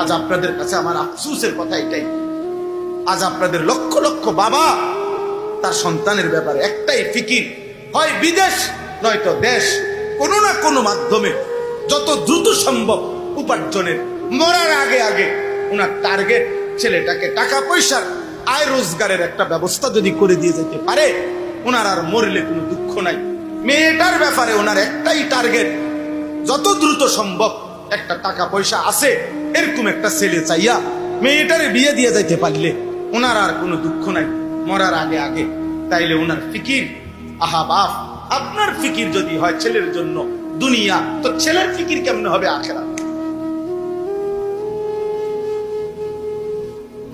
আজ আপনাদের কাছে আমার আফসোসের কথা এটাই, আজ আপনাদের লক্ষ লক্ষ বাবা তার সন্তানের ব্যাপারে একটাই ফিকির, হয় বিদেশ নয়তো দেশ, কোনো না কোনো মাধ্যমে যত দ্রুত সম্ভব উপার্জনের, মরার আগে আগে ওনার টার্গেট ছেলেটাকে টাকা পয়সার আয় রোজগারের একটা ব্যবস্থা যদি করে দিয়ে যেতে পারে, ওনার আর মরলে কোনো দুঃখ নাই। মেয়েটার ব্যাপারে ওনার একটাই টার্গেট, যত দ্রুত সম্ভব একটা টাকা পয়সা আছে এরকম একটা ছেলে চাইয়া মেয়েটারে বিয়ে দিয়ে যাইতে পারলে ওনার আর কোনো দুঃখ নাই মরার আগে আগে। তাইলে ওনার ফিকির, আহা বাপ, আপনার ফিকির যদি হয় ছেলের জন্য দুনিয়া, তো ছেলের ফিকির কেমনে হবে আখেরাত?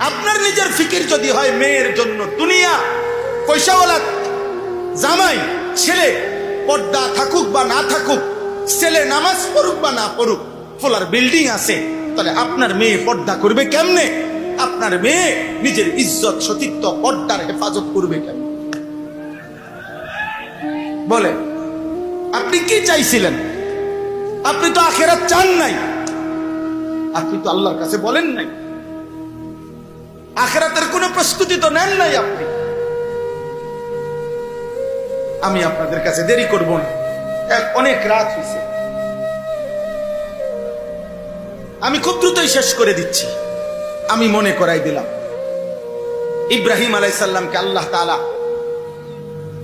আপনার নিজের ফিকির যদি হয় মেয়ের জন্য দুনিয়া, পয়সাওয়ালা জামাই ছেলে পর্দা থাকুক বা না থাকুক, ছেলে নামাজ পড়ুক বা না পড়ুক, ফোলার বিল্ডিং আছে, তাহলে আপনার মেয়ে পর্দা করবে কেমনে? আপনার মেয়ে নিজের ইজ্জত সতীত্ব পর্দার হেফাজত করবে কেমনে? বলে আপনি কি চাইছিলেন? আপনি তো আখেরাত চান নাই, আপনি তো আল্লাহর কাছে বলেন নাই, আখেরাতের কোনো প্রস্তুতি তো নেন নাই আপনি। আমি আপনাদের কাছে দেরি করব না, অনেক রাত হয়েছে, আমি খুব দ্রুতই শেষ করে দিচ্ছি। আমি মনে করাই দিলাম, ইব্রাহিম আলাইহিস সালামকে আল্লাহ তাআলা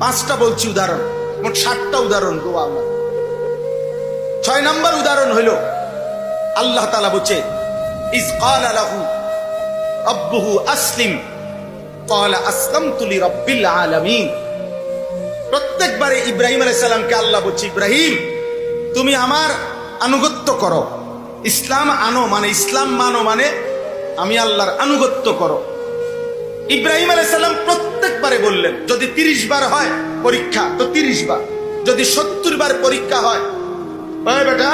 5টা বলছি উদাহরণ, মোট 7টা উদাহরণ দোয়া। 6 নম্বর উদাহরণ হইল আল্লাহ তাআলা বলছে, ইজ ক্বালা লাহু আব্বুহু আসলিম ক্বালা আসলামতু লিরাব্বিল আলামিন। প্রত্যেকবারে ইব্রাহিম আলাইহিস সালামকে আল্লাহ বলছে, ইব্রাহিম তুমি আমার আনুগত্য করো, ইসলাম আনো মানে ইসলাম মানো মানে আমি আল্লাহর আনুগত্য করো। ইব্রাহিম আলাইহিস সালাম প্রত্যেকবারে বললেন, যদি 30 বার হয় পরীক্ষা তো 30 বার, যদি 70 বার পরীক্ষা হয়, ওই বেটা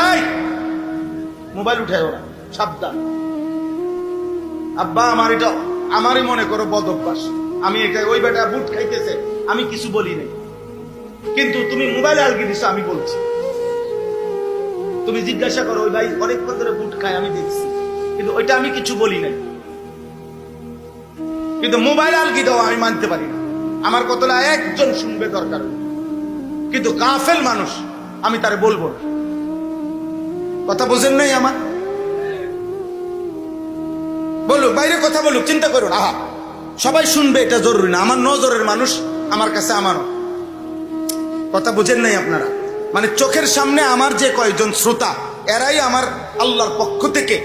মোবাইল উঠায় ওরা, সাবধান। আব্বা আমার এটা আমারই মনে করো বদ অভ্যাস, আমি এটা, ওই বেটা বুট খাইতেছে আমি কিছু বলি নাই, কিন্তু তুমি মোবাইলে আলগি দিছো আমি বলছি। তুমি জিজ্ঞাসা করো ওই ভাই অনেকক্ষণ ধরে বুট খায় আমি দেখছি, কিন্তু ওইটা আমি কিছু বলি নাই, কিন্তু মোবাইল আলগি দাও আমি মানতে পারি না, আমার কতটা একজন শুনবে দরকার, কিন্তু কাফেল মানুষ আমি তারে বলবো না। কথা বোঝেন নাই আমার? বলুক বাইরে কথা বলুক, চিন্তা করুন, আহা সবাই শুনবে এটা জরুরি না, আমার নজরের মানুষ আমার কাছে আমারও। কথা বুঝেন নাই আপনারা? মানে চোখের সামনে আমার যে কয়েকজন শ্রোতা, এরাই আমার আল্লাহর পক্ষ থেকে